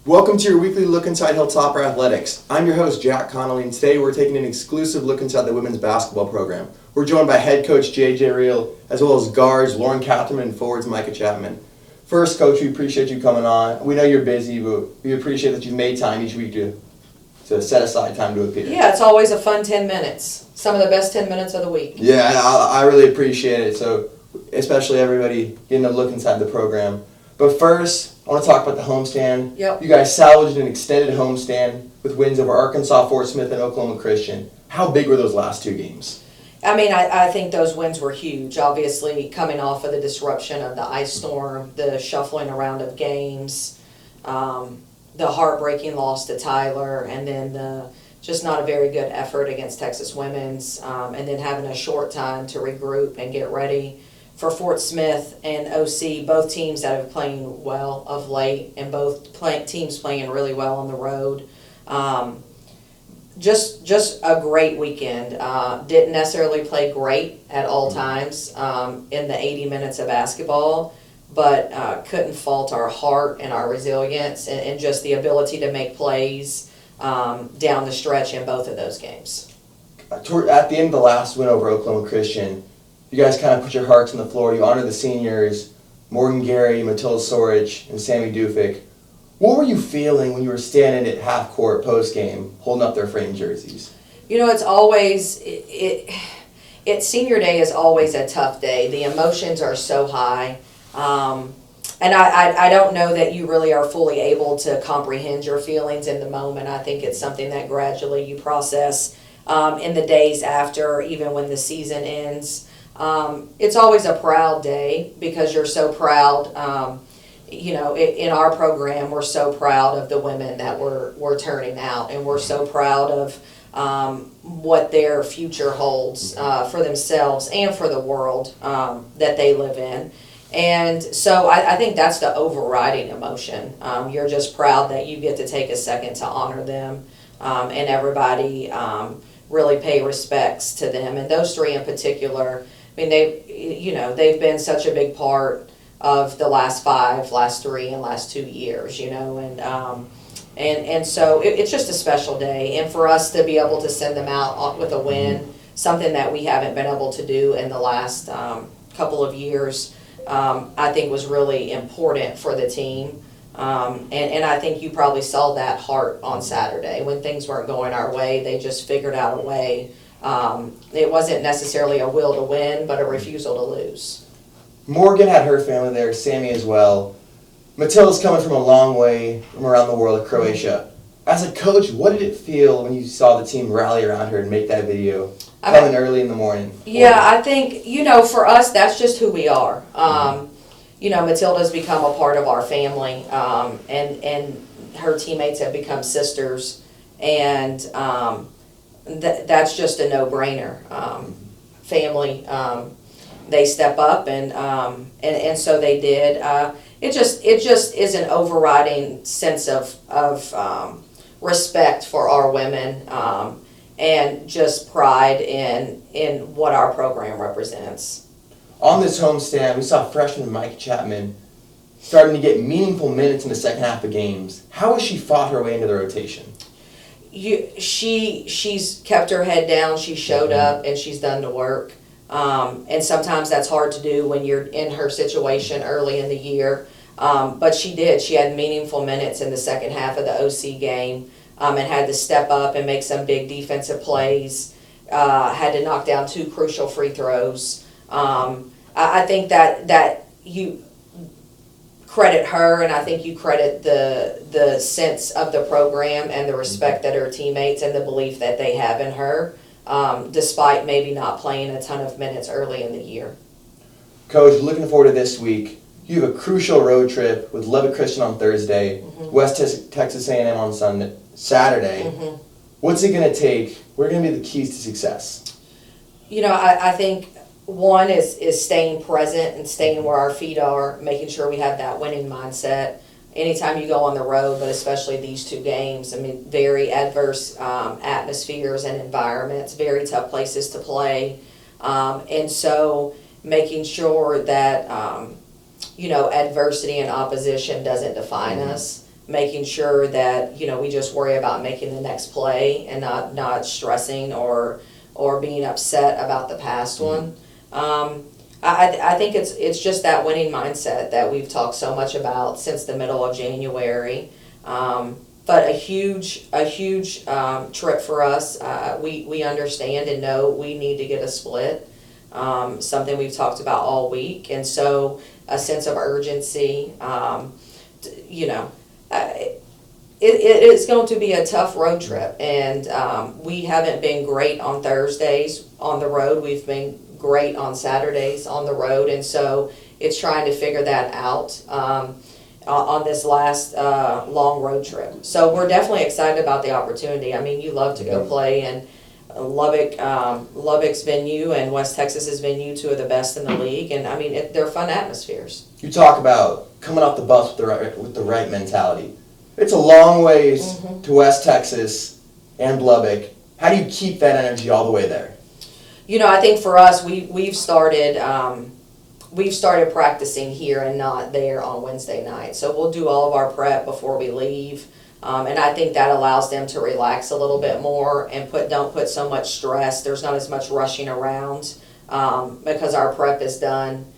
Welcome to your weekly look inside Hilltopper Athletics. I'm your host, Jack Connolly, and today we're taking an exclusive look inside the women's basketball program. We're joined by head coach J.J. Reel, as well as guards Lauren Catherman and forwards Micah Chapman. First, coach, we appreciate you coming on. We know you're busy, but we appreciate that you've made time each week to set aside time to appear. Yeah, it's always a fun 10 minutes. Some of the best 10 minutes of the week. Yeah, I really appreciate it. So, especially everybody getting a look inside the program. But first, I want to talk about the homestand. Yep. You guys salvaged an extended homestand with wins over Arkansas, Fort Smith, and Oklahoma Christian. How big were those last two games? I mean, I think those wins were huge. Obviously, coming off of the disruption of the ice storm, the shuffling around of games, the heartbreaking loss to Tyler, and then the just not a very good effort against Texas women's, and then having a short time to regroup and get ready for Fort Smith and OC, both teams that have playing well of late, and both teams playing really well on the road. Just a great weekend. Didn't necessarily play great at all times in the 80 minutes of basketball, but couldn't fault our heart and our resilience and just the ability to make plays down the stretch in both of those games. At the end of the last win over Oklahoma Christian, you guys kind of put your hearts on the floor. You honored the seniors, Morgan Gary, Matilda Sorich, and Sammy Dufik. What were you feeling when you were standing at half court post game, holding up their framed jerseys? You know, it's always senior day is always a tough day. The emotions are so high, and I don't know that you really are fully able to comprehend your feelings in the moment. I think it's something that gradually you process in the days after, even when the season ends. It's always a proud day because you're so proud. In our program, we're so proud of the women that we're turning out, and we're so proud of what their future holds for themselves and for the world that they live in. And so I think that's the overriding emotion. You're just proud that you get to take a second to honor them, and everybody really pay respects to them. And those three in particular, I mean, they've been such a big part of the last 3, and last 2 years, and so it's just a special day. And for us to be able to send them out with a win, something that we haven't been able to do in the last couple of years, I think was really important for the team. And I think you probably saw that heart on Saturday when things weren't going our way. They just figured out a way. It wasn't necessarily a will to win, but a refusal to lose. Morgan had her family there, Sammy as well. Matilda's coming from a long way from around the world, Croatia. As a coach, what did it feel when you saw the team rally around her and make that video coming early in the morning? Yeah, I think, for us, that's just who we are. Matilda's become a part of our family, and her teammates have become sisters, and that's just a no-brainer. Family, they step up, and so they did. It just is an overriding sense of respect for our women, and just pride in what our program represents. On this homestand, we saw freshman Micah Chapman starting to get meaningful minutes in the second half of games. How has she fought her way into the rotation? She's kept her head down. She showed up, and she's done the work. And sometimes that's hard to do when you're in her situation early in the year. But she did. She had meaningful minutes in the second half of the OC game, and had to step up and make some big defensive plays. Had to knock down 2 crucial free throws. I think that you credit her, and I think you credit the sense of the program and the respect that her teammates and the belief that they have in her, despite maybe not playing a ton of minutes early in the year. Coach, looking forward to this week. You have a crucial road trip with Lubbock Christian on Thursday, West Texas A&M on Saturday. What's it going to take? What are going to be the keys to success? I think one is staying present and staying where our feet are, making sure we have that winning mindset. Anytime you go on the road, but especially these 2 games, very adverse atmospheres and environments, very tough places to play. And so making sure that, adversity and opposition doesn't define us. making sure that, we just worry about making the next play and not stressing or being upset about the past one. I think it's just that winning mindset that we've talked so much about since the middle of January. But a huge trip for us. We understand and know we need to get a split. Something we've talked about all week, and so a sense of urgency. It is going to be a tough road trip, and we haven't been great on Thursdays on the road. We've been great on Saturdays on the road, and so it's trying to figure that out on this last long road trip. So we're definitely excited about the opportunity. I mean, you love to go play, and Lubbock's venue and West Texas's venue, two of the best in the league, and I mean they're fun atmospheres. You talk about coming off the bus with the right mentality. It's a long ways to West Texas and Lubbock. How do you keep that energy all the way there? I think for us, we've started practicing here and not there on Wednesday night. So we'll do all of our prep before we leave. And I think that allows them to relax a little bit more and don't put so much stress. There's not as much rushing around because our prep is done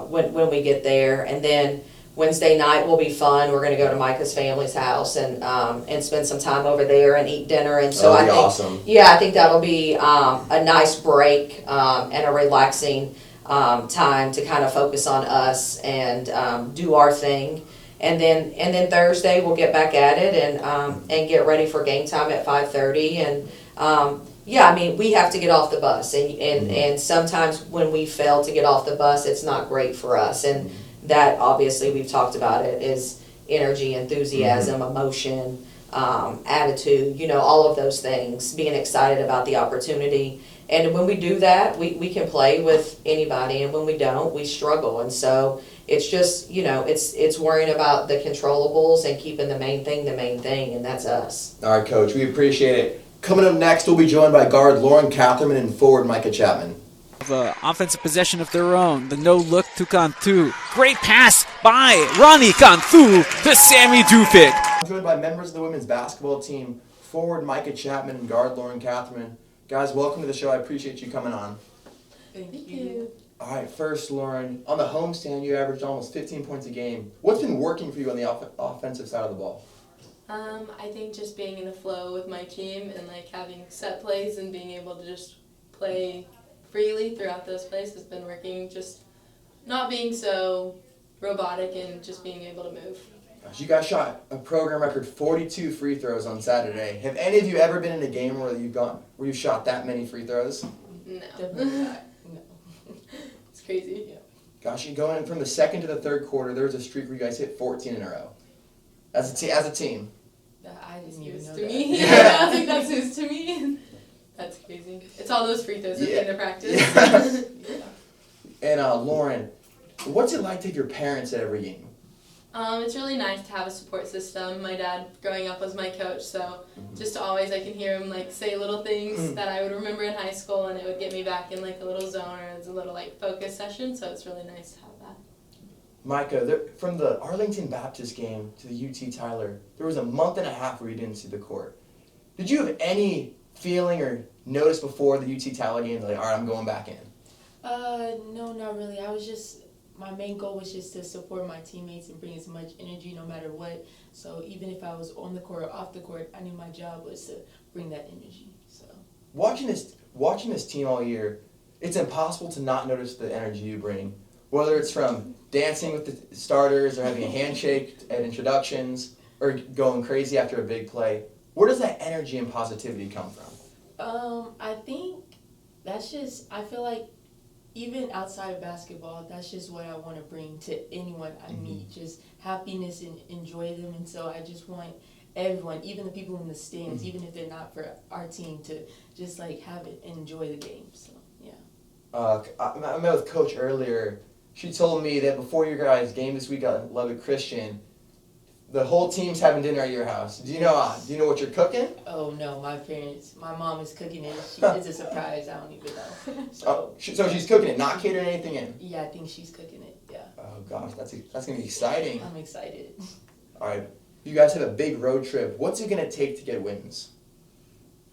when we get there. And then Wednesday night will be fun. We're going to go to Micah's family's house and spend some time over there and eat dinner. And so I think, awesome. Yeah, I think that'll be a nice break and a relaxing time to kind of focus on us and do our thing. And then Thursday we'll get back at it and get ready for game time at 5:30. And I mean, we have to get off the bus, and sometimes when we fail to get off the bus, it's not great for us. And that, obviously, we've talked about it, is energy, enthusiasm, emotion, attitude, all of those things, being excited about the opportunity. And when we do that, we can play with anybody, and when we don't, we struggle. And so it's just, it's worrying about the controllables and keeping the main thing, and that's us. All right, Coach, we appreciate it. Coming up next, we'll be joined by guard Lauren Catherman and forward Micah Chapman. Offensive possession of their own. The no-look to Cantu. Great pass by Ronnie Cantu to Sammy Dufik. I'm joined by members of the women's basketball team, forward Micah Chapman and guard Lauren Catherman. Guys, welcome to the show. I appreciate you coming on. Thank you. All right, first, Lauren, on the homestand, you averaged almost 15 points a game. What's been working for you on the offensive side of the ball? I think just being in the flow with my team and having set plays and being able to just play freely throughout those plays has been working. Just not being so robotic and just being able to move. Gosh, you guys shot a program record 42 free throws on Saturday. Have any of you ever been in a game where you shot that many free throws? No. Definitely not. No. It's crazy. Yeah. Gosh, you going from the second to the third quarter, there was a streak where you guys hit 14 in a row. As a team. I didn't even News know to that. me. Yeah. I think that's news to me. That's crazy. It's all those free throws at the end of practice. Yeah. And Lauren, what's it like to have your parents at every game? It's really nice to have a support system. My dad, growing up, was my coach, so just always I can hear him say little things that I would remember in high school, and it would get me back in a little zone, or it's a little focus session. So it's really nice to have that. Micah, from the Arlington Baptist game to the UT Tyler, there was a month and a half where you didn't see the court. Did you have any feeling or notice before the UT Tyler game, all right, I'm going back in? No, not really. My main goal was just to support my teammates and bring as much energy no matter what. So even if I was on the court or off the court, I knew my job was to bring that energy. So watching this team all year, it's impossible to not notice the energy you bring. Whether it's from dancing with the starters or having a handshake at introductions or going crazy after a big play. Where does that energy and positivity come from? I think I feel like even outside of basketball, that's just what I want to bring to anyone I meet, just happiness and enjoy them. And so I just want everyone, even the people in the stands, even if they're not for our team, to just have it and enjoy the game. So, yeah. I met with Coach earlier. She told me that before your guys' game this week at Lubbock Christian, the whole team's having dinner at your house. Do you know what you're cooking? Oh no, my mom is cooking it. It's a surprise. I don't even know. So she's cooking it, not catering anything in. Yeah, I think she's cooking it. Yeah. Oh gosh, that's gonna be exciting. I'm excited. All right, You guys have a big road trip. What's it going to take to get wins?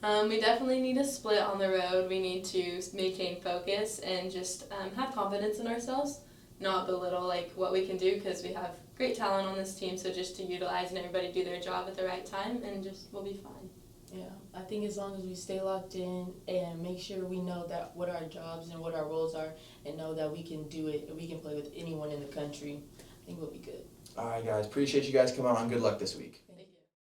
We definitely need a split on the road. We need to maintain focus and just have confidence in ourselves, not belittle like what we can do, because we have great talent on this team. So just to utilize and everybody do their job at the right time, and just we'll be fine. Yeah, I think as long as we stay locked in and make sure we know that what our jobs and what our roles are, and know that we can do it and we can play with anyone in the country, I think we'll be good. All right, guys. Appreciate you guys coming on. Good luck this week.